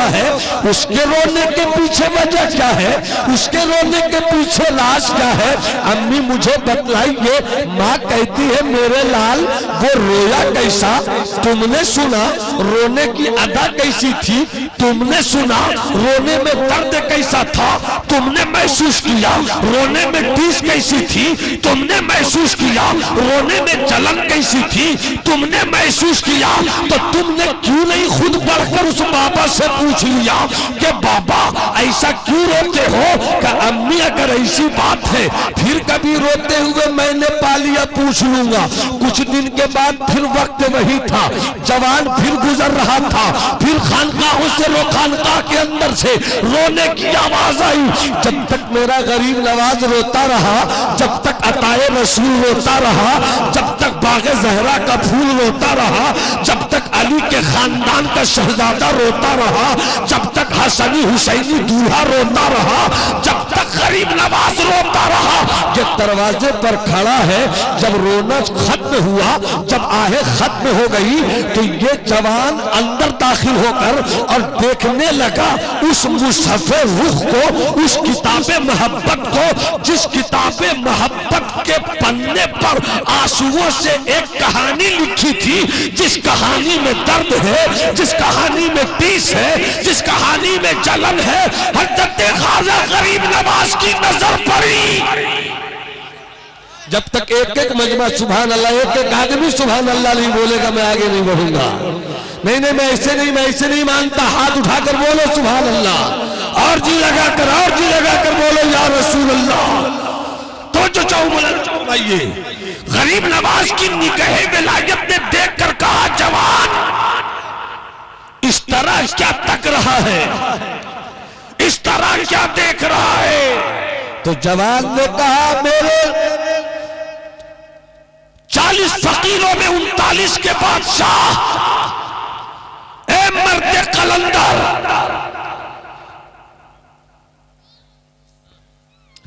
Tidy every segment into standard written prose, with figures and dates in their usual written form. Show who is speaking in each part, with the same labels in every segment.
Speaker 1: है, उसके रोने के पीछे वजह क्या है, उसके रोने के पीछे राज क्या है। अम्मी मुझे बतलाइए। माँ कहती है मेरे लाल वो रोया कैसा तुमने सुना, रोने की अदा कैसी थी तुमने सुना, रोने में दर्द कैसा था तुमने महसूस किया, रोने में टीस कैसी थी तुमने महसूस किया, रोने में जलन कैसी थी तुमने महसूस किया। तो तुमने क्यों नहीं खुद बढ़कर उस बाबा से पूछ लिया कि बाबा ऐसा क्यों रोते हो। कि अम्मी अगर ऐसी बात है फिर कभी रोते हुए मैंने पा लिया पूछ लूंगा। कुछ दिन के बाद फिर वक्त वही था, जवान फिर गुजर रहा था, फिर खानकाहों से खानकाह के अंदर से रोने की आवाज आई। जब तक मेरा गरीब नवाज रोता रहा, जब तक अताए रसूल रोता रहा, जब तक बागे जहरा का फूल रोता रहा, जब तक अली के खानदान का शहजादा रोता रहा, जब तक हसनी हुसैनी दूल्हा रोता रहा, जब तक गरीब नवाज रोता रहा। ये दरवाजे पर खड़ा है, जब रोना खत्म हुआ, जब आहें खत्म हो गई तो ये जवान अंदर दाखिल होकर और देखने लगा उस मुसहफ़े रुख को, उस किताबे मोहब्बत को, जिस किताबे मोहब्बत के पन्ने पर आंसुओं से एक कहानी लिखी थी, जिस कहानी में दर्द है, जिस कहानी में टीस है, जिस कहानी में जलन है। हज़रत ख्वाजा गरीब नवाज की नजर पड़ी। जब तक एक एक मजमा सुभान अल्लाह, एक एक आदमी सुभान अल्लाह नहीं बोलेगा मैं आगे नहीं बढ़ूंगा। नहीं नहीं मैं ऐसे नहीं मानता। हाथ उठाकर बोलो सुभान अल्लाह, और जी लगाकर, और जी लगाकर बोलो या रसूल अल्लाह। तो जो चाहूं बोला आइए। गरीब नवाज की निगाह विलायत ने देख कर कहा जवान इस तरह क्या तक रहा है, इस तरह क्या देख रहा है। तो जवान ने कहा मेरे 40 फकीरों में 39 के बादशाह, ए मर्दे कलंदर,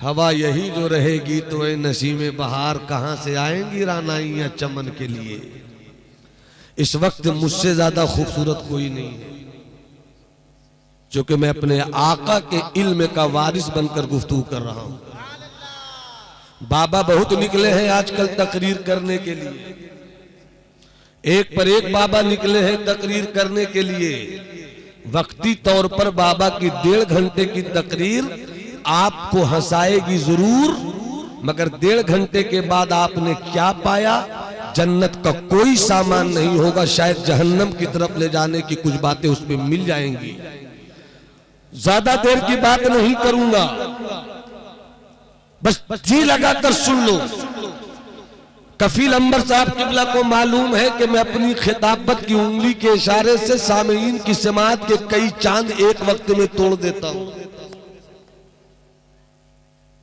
Speaker 1: हवा यही जो रहेगी तो ए नसीमे बहार कहां से आएंगी रानाइयां चमन के लिए। इस वक्त मुझसे ज्यादा खूबसूरत कोई नहीं है, जो कि मैं अपने आका के इल्म का वारिस बनकर गुफ्तगू कर रहा हूं। बाबा बहुत निकले हैं आजकल तकरीर करने के लिए, एक पर एक बाबा निकले हैं तकरीर करने के लिए। वक्ती तौर पर बाबा की 1.5 घंटे की तकरीर आपको हंसाएगी जरूर, मगर 1.5 घंटे के बाद आपने क्या पाया, जन्नत का कोई सामान नहीं होगा, शायद जहन्नम की तरफ ले जाने की कुछ बातें उसमें मिल जाएंगी। ज्यादा देर की बात नहीं करूंगा, बस जी लगाकर सुन लो। कफील अंबर साहब किबला को मालूम है कि मैं अपनी खिताबत की उंगली के इशारे से सामीन की समात के कई चांद एक वक्त में तोड़ देता हूं।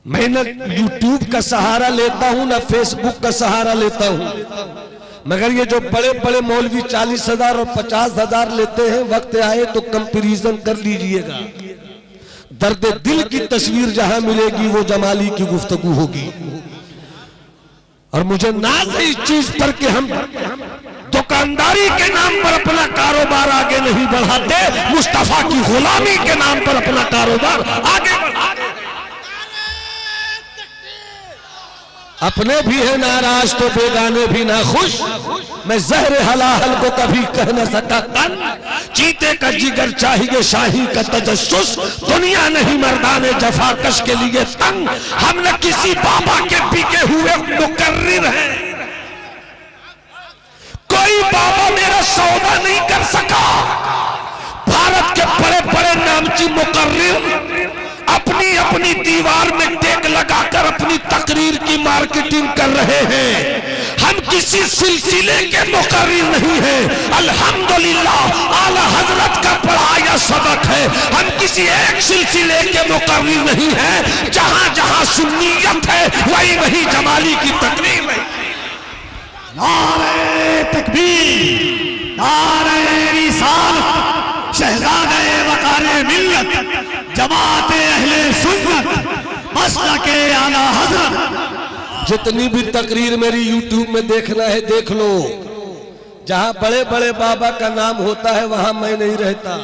Speaker 1: मैं न यूट्यूब का सहारा लेता हूं न फेसबुक का सहारा लेता हूं, मगर ये जो बड़े बड़े मौलवी 40,000 और 50,000 लेते हैं, वक्त आए तो कंपैरिजन कर लीजिएगा। दर्द दिल की तस्वीर जहां मिलेगी वो जमाली की गुफ्तगू होगी। और मुझे नाज है इस चीज पर कि हम दुकानदारी के नाम पर अपना कारोबार आगे नहीं बढ़ाते, मुस्तफा की गुलामी के नाम पर अपना कारोबार आगे बढ़ाते। अपने भी है नाराज तो बेगाने भी ना खुश, मैं जहर हलाहल को कभी कह न सका तन, चीते का जिगर चाहिए शाही का तजस्सुस, दुनिया नहीं मर्दाने जफाकश के लिए तंग। हम न किसी बाबा के बिके हुए मुकर्रिर हैं, कोई बाबा मेरा सौदा नहीं कर सका। भारत के बड़े बड़े नामची मुकर्रिर अपनी अपनी दीवार में टेक लगाकर अपनी तकरीर की मार्केटिंग कर रहे हैं। हम किसी सिलसिले के मुकर्रिर नहीं हैं। अल्हम्दुलिल्लाह आला हजरत का पढ़ाया सबक है। हम किसी एक सिलसिले के मुकर्रिर नहीं हैं। जहां जहां सुन्नियत है वही वही जमाली की तकरीर है।
Speaker 2: नारे तकबीर, नारे रिसालत, शहजादे वक़ारे मिल्लत, जमाते अहले सुन्नत, मसलके आला हज़रत।
Speaker 1: जितनी भी तकरीर मेरी यूट्यूब में देखना है देख लो। जहां बड़े बड़े बाबा का नाम होता है वहां मैं नहीं रहता।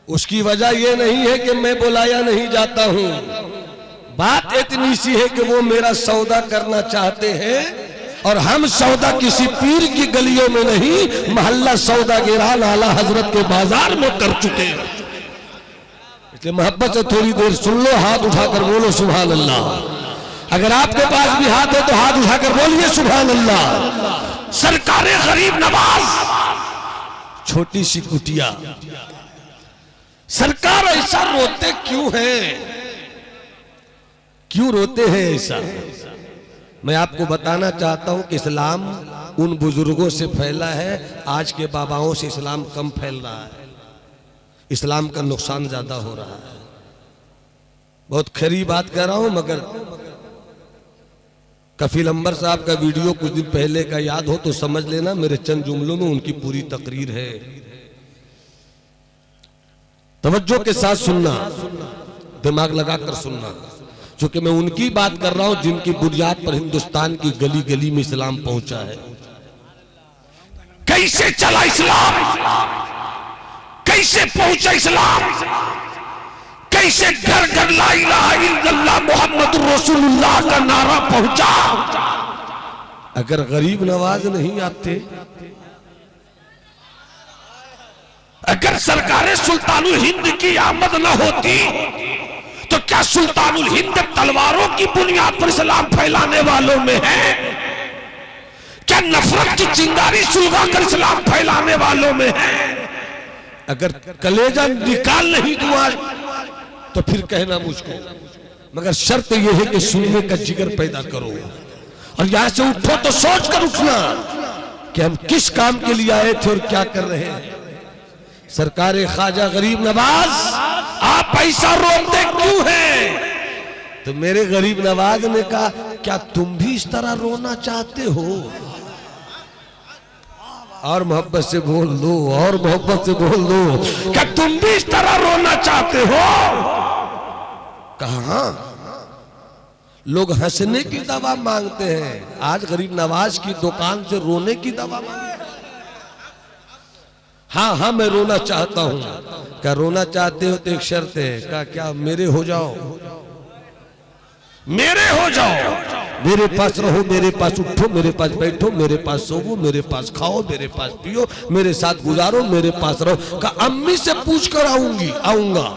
Speaker 1: उसकी वजह यह नहीं है कि मैं बुलाया नहीं जाता हूं, बात इतनी सी है कि वो मेरा सौदा करना चाहते हैं और हम सौदा किसी पीर की गलियों में नहीं, मोहल्ला सौदागिरान आला हजरत के बाजार में कर चुके हैं। इसलिए मोहब्बत से थोड़ी देर सुन लो, हाथ उठाकर बोलो सुभान अल्लाह। अगर आपके पास भी हाथ है तो हाथ उठाकर बोलिए सुभान अल्लाह। सरकारे गरीब नवाज, छोटी सी कुटिया, सरकार ऐसा रोते क्यों है, क्यों रोते हैं ऐसा? मैं आपको बताना चाहता हूं कि इस्लाम उन बुजुर्गों से फैला है, आज के बाबाओं से इस्लाम कम फैल रहा है, इस्लाम का नुकसान ज्यादा हो रहा है। बहुत खरी बात कह रहा हूं, मगर कफील अंबर साहब का वीडियो कुछ दिन पहले का याद हो तो समझ लेना, मेरे चंद जुमलों में उनकी पूरी तकरीर है, तवज्जो के साथ सुनना, दिमाग लगाकर सुनना, क्योंकि मैं उनकी बात कर रहा हूं जिनकी बुनियाद पर हिंदुस्तान की गली गली में इस्लाम पहुंचा है। कैसे चला इस्लाम, कैसे पहुंचा इस्लाम, कैसे घर घर ला इलाहा इल्लल्लाह मुहम्मदुर रसूलुल्लाह का नारा पहुंचा। अगर गरीब नवाज नहीं आते, अगर सरकारें सुल्तानुल हिंद की आमद न होती तो क्या सुल्तानुल हिंद तलवारों की बुनियाद पर इस्लाम फैलाने वालों में है? क्या नफरत की चिंगारी सुलगाकर इस्लाम फैलाने वालों में है? अगर कलेजा निकाल नहीं दूंगा तो फिर कहना मुझको, मगर शर्त यह है कि सुनने का जिगर पैदा करो और यहां से उठो तो सोच कर उठना कि हम किस काम के लिए आए थे और क्या कर रहे हैं। सरकार ख्वाजा गरीब नवाज, आप ऐसा रोते क्यों हैं? तो मेरे गरीब नवाज ने कहा, क्या तुम भी इस तरह रोना चाहते हो? और मोहब्बत से बोल दो, और मोहब्बत से बोल दो, क्या तुम भी इस तरह रोना चाहते हो? कहा लोग हंसने की दवा मांगते हैं, आज गरीब नवाज की दुकान से रोने की दवा मांगते हैं। हाँ हाँ मैं रोना चाहता हूं। क्या रोना चाहते हो तो एक शर्त है, क्या मेरे हो जाओ, मेरे हो जाओ, मेरे पास रहो, मेरे पास उठो, मेरे पास बैठो, मेरे पास सोवो, मेरे पास खाओ, मेरे पास पियो, मेरे साथ गुजारो, मेरे पास रहो। का अम्मी से पूछ कर आऊंगा।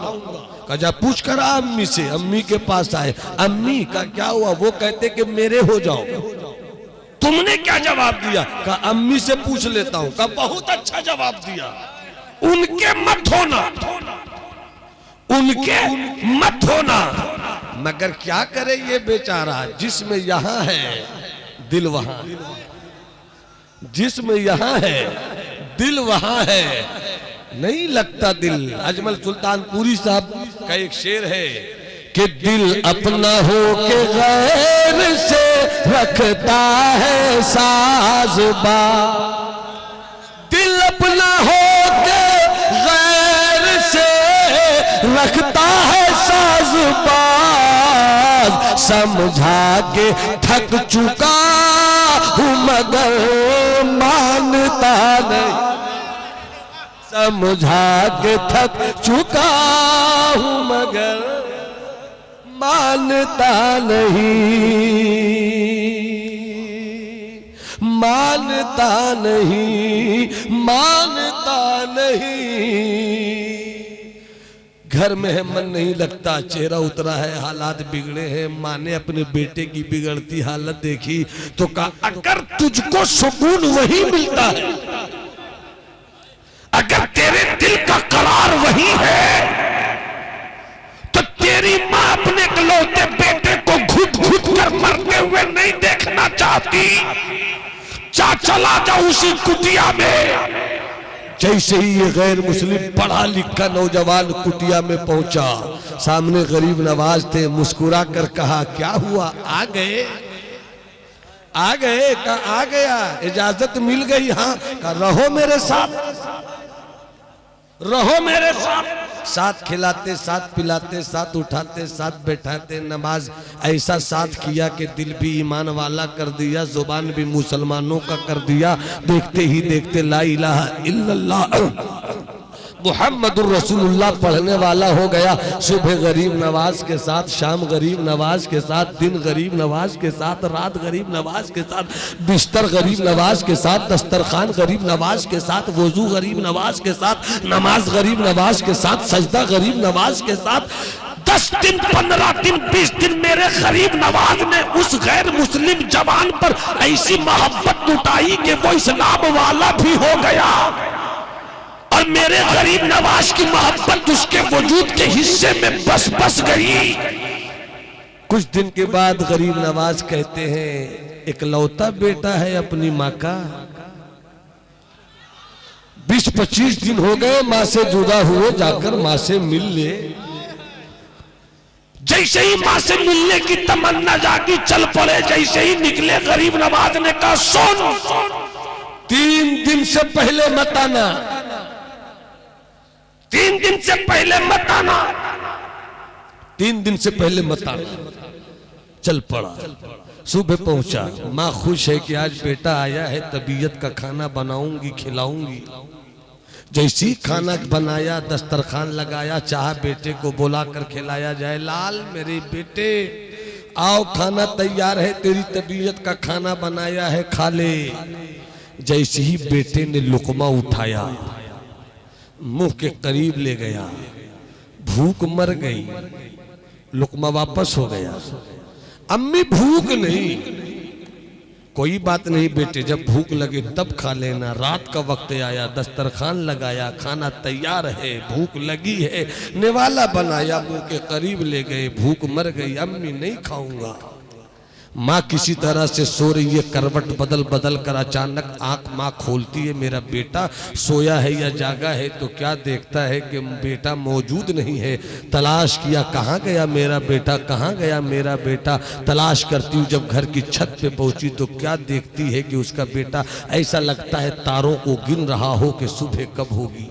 Speaker 1: का जा पूछ कर आ अम्मी से, अम्मी के पास आए, अम्मी का क्या हुआ? वो कहते कि मेरे हो जाओ। तुमने क्या जवाब दिया? का अम्मी से पूछ लेता हूं। का बहुत अच्छा जवाब दिया। उनके मत होना, उनके मत होना। मगर क्या करे ये बेचारा, जिसमें यहां है दिल वहां, जिसमें यहां है दिल वहां है, नहीं लगता दिल। अजमल सुल्तानपुरी साहब का एक शेर है कि दिल अपना हो के गैर से रखता है साज़बा, दिल अपना हो के गैर से रखता है साज़बा, समझा के थक चुका हूँ मगर मानता नहीं, समझा के थक चुका हूँ मगर मानता नहीं, मानता नहीं, मानता नहीं। घर में है मन नहीं लगता, चेहरा उतरा है, हालात बिगड़े हैं। माँ ने अपने बेटे की बिगड़ती हालत देखी तो कहा, अगर तुझको सुकून वही मिलता है, अगर तेरे दिल का करार वही है, तो तेरी माँ अपने इकलौते बेटे को घुट घुट कर मरते हुए नहीं देखना चाहती। चला जा उसी कुटिया में। जैसे ही ये गैर मुस्लिम पढ़ा लिखा नौजवान कुटिया में पहुंचा, सामने गरीब नवाज थे। मुस्कुरा कर कहा, क्या हुआ? आ गए, आ गए? कहा आ गया, इजाजत मिल गई? हाँ। कहा रहो मेरे साथ, रहो मेरे साथ। साथ खिलाते, साथ पिलाते, साथ उठाते, साथ बैठाते। नमाज ऐसा साथ किया कि दिल भी ईमान वाला कर दिया, जुबान भी मुसलमानों का कर दिया। देखते ही देखते ला इलाहा इल्लल्लाह मुहम्मदुर रसूलुल्लाह पढ़ने वाला हो गया। सुबह गरीब नवाज के साथ, शाम गरीब नवाज के साथ, दिन गरीब नवाज के साथ, रात गरीब नवाज के साथ, बिस्तर गरीब नवाज के साथ, दस्तरखान गरीब नवाज के साथ, वजू गरीब नवाज के साथ, नमाज गरीब नवाज के साथ, सजदा गरीब नवाज के साथ। 10 दिन 15 दिन 20 दिन मेरे गरीब नवाज ने उस गैर मुस्लिम जवान पर ऐसी मोहब्बत लुटाई कि वो इस्लाम वाला भी हो गया और मेरे गरीब नवाज की मोहब्बत उसके वजूद के हिस्से में बस गई। कुछ दिन के बाद गरीब नवाज कहते हैं इकलौता बेटा है अपनी माँ का, 20-25 दिन हो गए माँ से जुदा हुए, जाकर माँ से मिल ले। जैसे ही माँ से मिलने की तमन्ना जागी, चल पड़े। जैसे ही निकले गरीब नवाज ने कहा सुन, 3 दिन से पहले मत आना, 3 दिन से पहले मत आना, 3 दिन से पहले मत आना। चल पड़ा, सुबह पहुंचा। माँ खुश है कि आज बेटा आया है, तबीयत का खाना बनाऊंगी, खिलाऊंगी। जैसी खाना बनाया, दस्तरखान लगाया, चाहा बेटे को बुला कर खिलाया जाए। लाल मेरे बेटे आओ, खाना तैयार है, तेरी तबीयत का खाना बनाया है, खा ले। जैसे ही बेटे ने लुकमा उठाया, मुंह के करीब ले गया, भूख मर गई, लुकमा वापस हो गया। अम्मी भूख नहीं, कोई बात नहीं बेटे, जब भूख लगे तब खा लेना। रात का वक्त आया, दस्तरखान लगाया, खाना तैयार है, भूख लगी है, निवाला बनाया, मुंह के करीब ले गए, भूख मर गई। अम्मी नहीं खाऊंगा। माँ किसी तरह से सो रही है, करवट बदल बदल कर अचानक आंख माँ खोलती है। मेरा बेटा सोया है या जागा है, तो क्या देखता है कि बेटा मौजूद नहीं है। तलाश किया, कहाँ गया मेरा बेटा, कहाँ गया मेरा बेटा। तलाश करती हूँ, जब घर की छत पे पहुंची तो क्या देखती है कि उसका बेटा ऐसा लगता है तारों को गिन रहा हो कि सुबह कब होगी।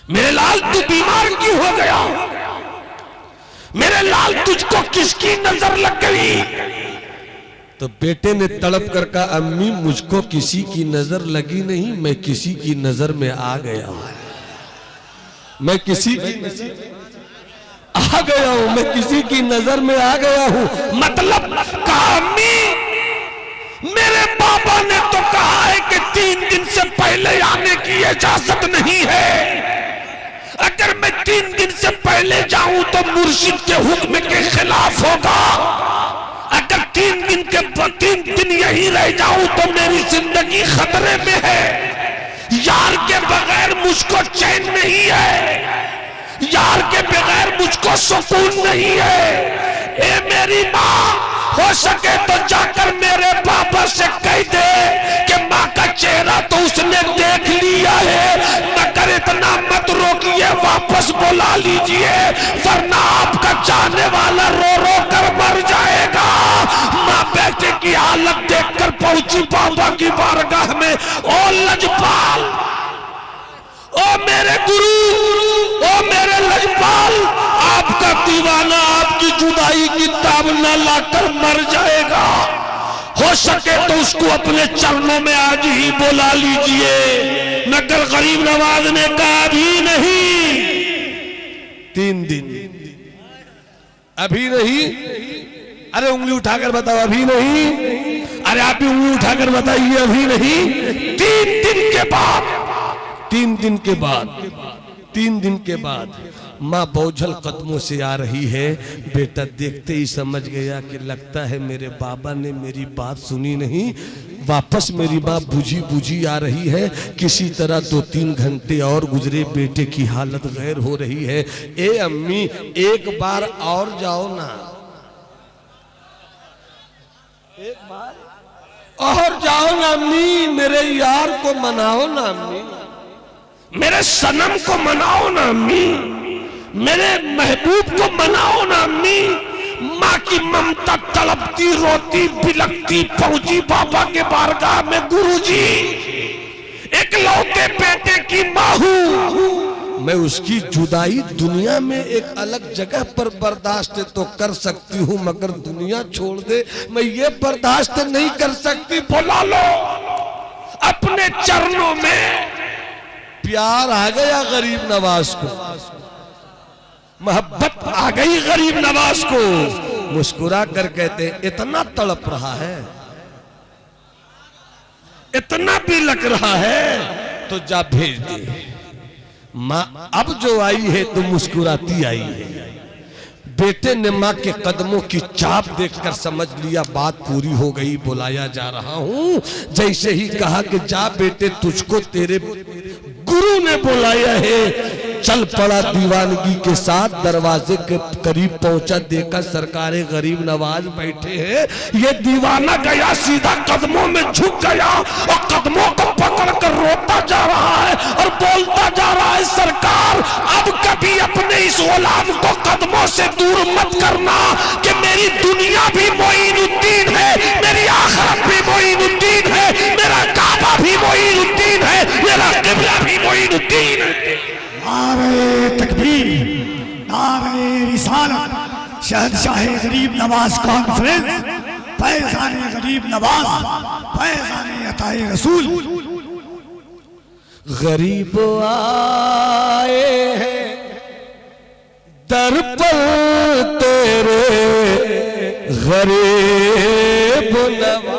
Speaker 1: मेरे लाल तू बीमार क्यों हो गया, मेरे लाल तुझको किसकी नजर लग गई। तो बेटे ने तड़प कर कहा अम्मी मुझको किसी की नजर लगी नहीं, मैं किसी की नजर में आ गया, मैं किसी की आ गया हूं, मैं किसी की नजर में आ गया हूं। मतलब कहा अम्मी मेरे पापा ने तो कहा है कि 3 दिन से पहले आने की इजाजत नहीं है। अगर मैं 3 दिन से पहले जाऊं तो मुर्शिद के हुक्म के खिलाफ होगा। अगर 3 दिन यही रह जाऊं तो मेरी जिंदगी खतरे में है। यार के बगैर मुझको चैन नहीं है, यार के बगैर मुझको सुकून नहीं है। ए मेरी माँ, हो सके तो जाकर मेरे पापा से कह दे कि माँ का चेहरा तो उसने देख लिया है, मगर इतना मत रोकिए, वापस बुला लीजिए, वरना आपका चाहने वाला रो रो कर मर जाएगा। माँ बेटे की हालत देखकर पहुंची पापा की बारगाह में। ओ लजपाल, ओ मेरे गुरु, ओ मेरे लजपाल, आपका दीवाना आपकी जुदाई की ताब न लाकर मर जाएगा। हो सके तो उसको अपने चरणों में आज ही बुला लीजिए। मगर गरीब नवाज ने कहा अभी नहीं। 3 दिन अभी नहीं। अरे उंगली उठाकर बताओ अभी नहीं। अरे आप भी उंगली उठाकर बताइए अभी नहीं। 3 दिन के बाद, 3 दिन के बाद, 3 दिन के बाद माँ बोझल कदमों से आ रही है। बेटा देखते ही समझ गया कि लगता है मेरे बाबा ने मेरी बात सुनी नहीं। वापस मेरी माँ बुझी बुझी आ रही है। किसी तरह 2-3 घंटे और गुजरे, बेटे की हालत गैर हो रही है। ए अम्मी एक बार और जाओ ना, एक बार और जाओ ना अम्मी, मेरे यार को मनाओ ना अम्मी, मेरे सनम को मनाओ ना अम्मी, मेरे महबूब को मनाओ ना अम्मी। माँ की ममता तड़पती रोती बिलखती पहुंची बाबा के बारगाह में। गुरुजी इकलौते बेटे की माँ हूँ, मैं उसकी जुदाई दुनिया में एक अलग जगह पर बर्दाश्त तो कर सकती हूँ, मगर दुनिया छोड़ दे मैं ये बर्दाश्त नहीं कर सकती। बुला लो अपने चरणों में, प्यार आ गया गरीब नवाज को, मोहब्बत आ गई गरीब नवाज को। मुस्कुरा कर कहते इतना तड़प रहा है, इतना भी लग रहा है, तो जा भेज दे। माँ अब जो आई है तो मुस्कुराती आई है। बेटे ने माँ के कदमों की चाप देखकर समझ लिया बात पूरी हो गई, बुलाया जा रहा हूं। जैसे ही कहा कि जा बेटे तुझको तेरे गुरु ने बुलाया है, चल पड़ा दीवानगी के साथ। दरवाजे के करीब पहुंचा, देखा सरकारे गरीब नवाज बैठे हैं। ये दीवाना गया सीधा कदमों में झुक गया और कदमों को पकड़कर रोता जा रहा है और बोलता जा रहा है, सरकार अब कभी अपने इस गुलाम को कदमों से दूर मत करना कि मेरी दुनिया भी मोइनुद्दीन है, मेरी आखिरत भी मोइनुद्दीन है, मेरा काबा भी मोइनुद्दीन है, मेरा किबला भी मोइनुद्दीन है।
Speaker 2: नारे तकबीर, नारे रिसालत, शहंशाह गरीब नवाज कॉन्फ्रेंस, फैज़ाने गरीब नवाज, फैज़ाने अताए रसूल।
Speaker 1: गरीब आए हैं दर पर तेरे, गरीब नवाज,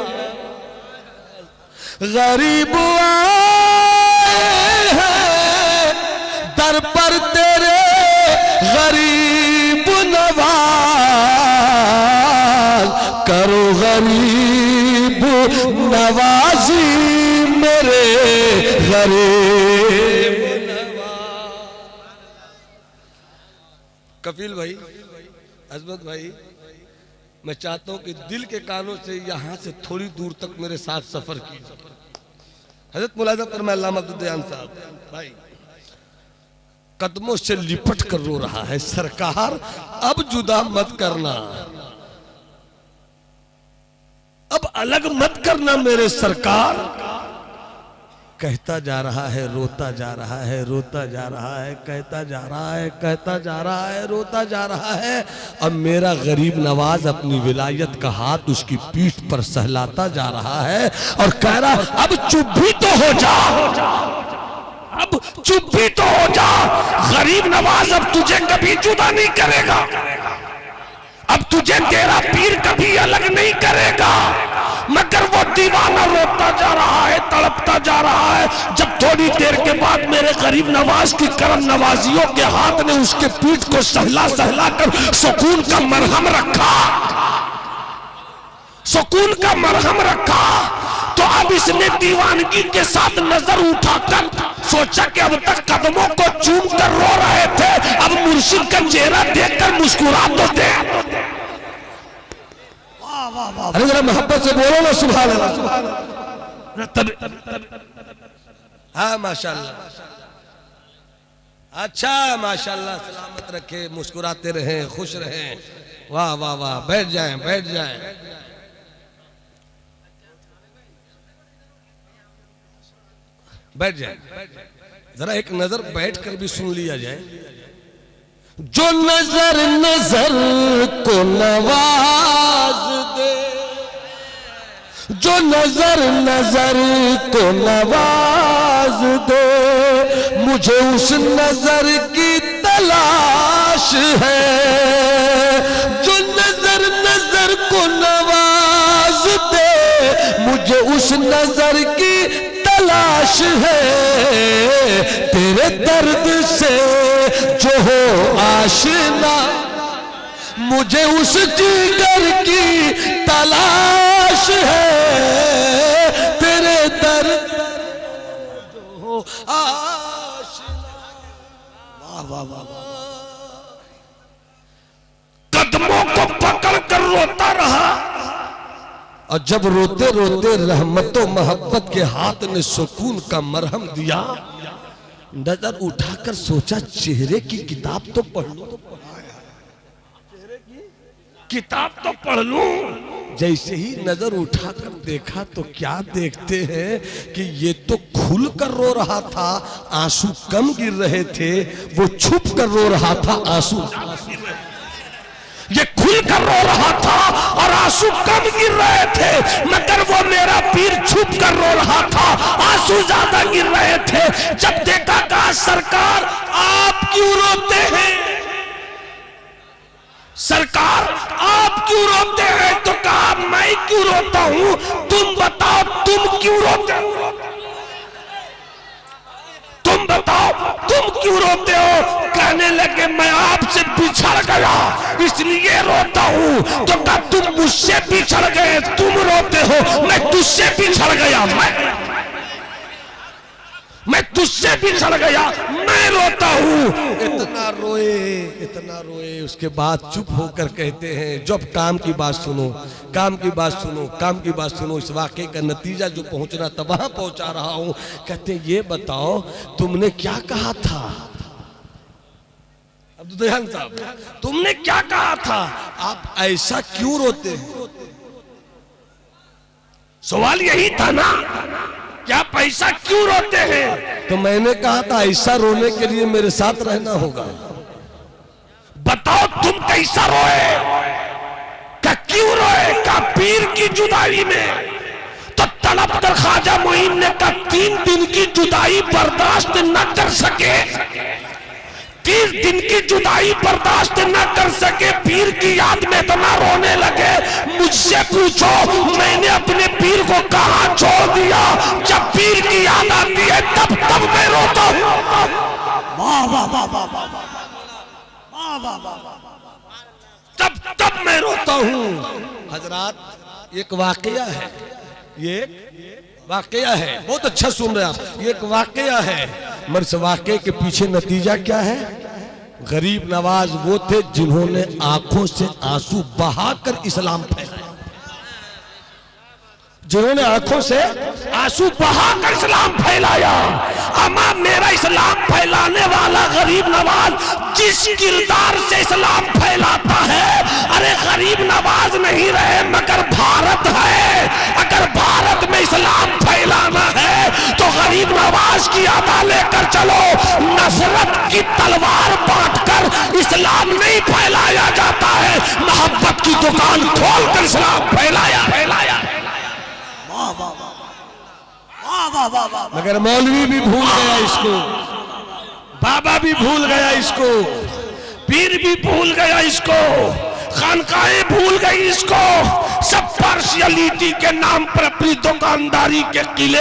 Speaker 1: गरीब आए हैं दर पर तेरे, गरीब नवाज, करो गरीब नवाजी मेरे गरीब नवाज। कपिल भाई, अजमत भाई, मैं चाहता हूं कि दिल के कानों से यहां से थोड़ी दूर तक मेरे साथ सफर कीजिए। हजरत मुलाजा फरमाए अल्लामा अब्दुद्दयान साहब भाई कदमों से लिपट कर रो रहा है, सरकार अब जुदा मत करना, अब अलग मत करना मेरे सरकार। कहता जा रहा है, रोता जा रहा है, रोता जा रहा है, कहता जा रहा है, कहता जा रहा है, रोता जा रहा है। अब मेरा गरीब नवाज अपनी विलायत का हाथ उसकी पीठ पर सहलाता जा रहा है और कह रहा अब चुप भी तो हो जा, अब चुप भी तो हो जा। गरीब नवाज अब तुझे कभी जुदा नहीं करेगा, अब तुझे तेरा पीर कभी अलग नहीं करेगा। मगर वो दीवाना रोता जा रहा है, तड़पता जा रहा है। जब थोड़ी देर के बाद मेरे गरीब नवाज की करम नवाजियों के हाथ ने उसके पीठ को सहला सहला कर सुकून का मरहम रखा, सुकून का मरहम रखा, तो अब इसने दीवानगी के साथ नजर उठाकर सोचा कि अब तक कदमों को चूम कर रो रहे थे, अब मुर्शिद का चेहरा देखकर मुस्कुरा तो दे। अरे जरा मोहब्बत से बोलो ना सुभान अल्लाह। हाँ माशाल्लाह, अच्छा माशाल्लाह, सलामत रखे, मुस्कुराते रहें, खुश रहें। वाह वाह वाह, बैठ जाएं, बैठ जाएं। बैठ जाए, जरा एक नजर बैठकर भी सुन लिया जाए। जो नजर नजर को नवाज दे, जो नजर नजर को नवाज दे, मुझे उस नजर की तलाश है। जो नजर नजर को नवाज दे, मुझे उस नजर की तलाश है। तेरे दर्द से जो हो आशना, मुझे उस जिगर की तलाश है। तेरे दर्द जो हो आशना। वाह वाह वाह, कदमों को पकड़ कर रोता रहा और जब रोते रोते रहमतो मोहब्बत के हाथ ने सुकून का मरहम दिया, नजर उठाकर सोचा चेहरे की किताब तो पढ़ लूं, चेहरे की किताब तो पढ़ लूं। जैसे ही नजर उठाकर देखा तो क्या देखते हैं कि ये तो खुल कर रो रहा था, आंसू कम गिर रहे थे, वो छुप कर रो रहा था, आंसू। ये खुलकर रो रहा था और आंसू कम गिर रहे थे, मगर वो मेरा पीर छुप कर रो रहा था, आंसू ज्यादा गिर रहे थे। जब देखा कहा सरकार आप क्यों रोते हैं, सरकार आप क्यों रोते हैं? तो कहा मैं क्यों रोता हूं, तुम बताओ तुम क्यों रोते हो, तुम बताओ तुम क्यों रोते हो? कहने लगे मैं आपसे बिछड़ गया इसलिए रोता हूं। तो कहा तुम मुझसे बिछड़ गए तुम रोते हो, मैं तुझसे बिछड़ गया, मैं तुझसे बिछड़ गया मैं रोता हूं। इतना रोए उसके बाद चुप होकर कहते हैं जब काम की बात सुनो, काम की बात सुनो, काम की बात सुनो। इस वाकये का नतीजा जो पहुंचना था वहां पहुंचा रहा हूं। कहते हैं ये बताओ तुमने क्या कहा था अब्दुल साहब, तुमने क्या कहा था, आप ऐसा क्यों रोते हैं? सवाल यही था ना, क्या पैसा क्यों रोते हैं? तो मैंने कहा था ऐसा रोने के लिए मेरे साथ रहना होगा। बताओ तुम कैसा रोए, क्या क्यों रोए? का पीर की जुदाई में। तो तड़प कर ख्वाजा मोइन ने कहा 3 दिन की जुदाई बर्दाश्त न कर सके, 3 दिन की जुदाई बर्दाश्त न कर सके, पीर की याद में इतना रोने लगे। मुझसे पूछो मैंने अपने पीर को कहां छोड़ दिया, जब पीर की याद आती है तब तब मैं रोता हूं।
Speaker 2: वाह वाह वाह वाह वाह वाह वाह वाह,
Speaker 1: तब तब मैं रोता हूं। हजरात एक वाकया है, ये वाकया है, बहुत अच्छा सुन रहे हैं आप, ये एक वाकया है, मगर इस वाकये के पीछे नतीजा क्या है? गरीब नवाज वो थे जिन्होंने आंखों से आंसू बहाकर इस्लाम फैलाया, जिन्होंने आंखों से आंसू बहाकर इस्लाम फैलाया। अमा मेरा इस्लाम फैलाने वाला गरीब नवाज जिस किरदार से इस्लाम फैलाता है, अरे गरीब नवाज नहीं रहे मगर भारत है। अगर भारत में इस्लाम फैलाना है तो गरीब नवाज की अदा लेकर चलो। नफरत की तलवार बांटकर इस्लाम नहीं फैलाया जाता है, मोहब्बत की दुकान खोलकर इस्लाम फैलाया। मगर मौलवी भी भूल गया इसको, बाबा भी भूल गया इसको, पीर भी भूल गया इसको, खानकाएं भूल गई इसको। सब पार्शियलिटी के नाम पर अपनी दुकानदारी के किले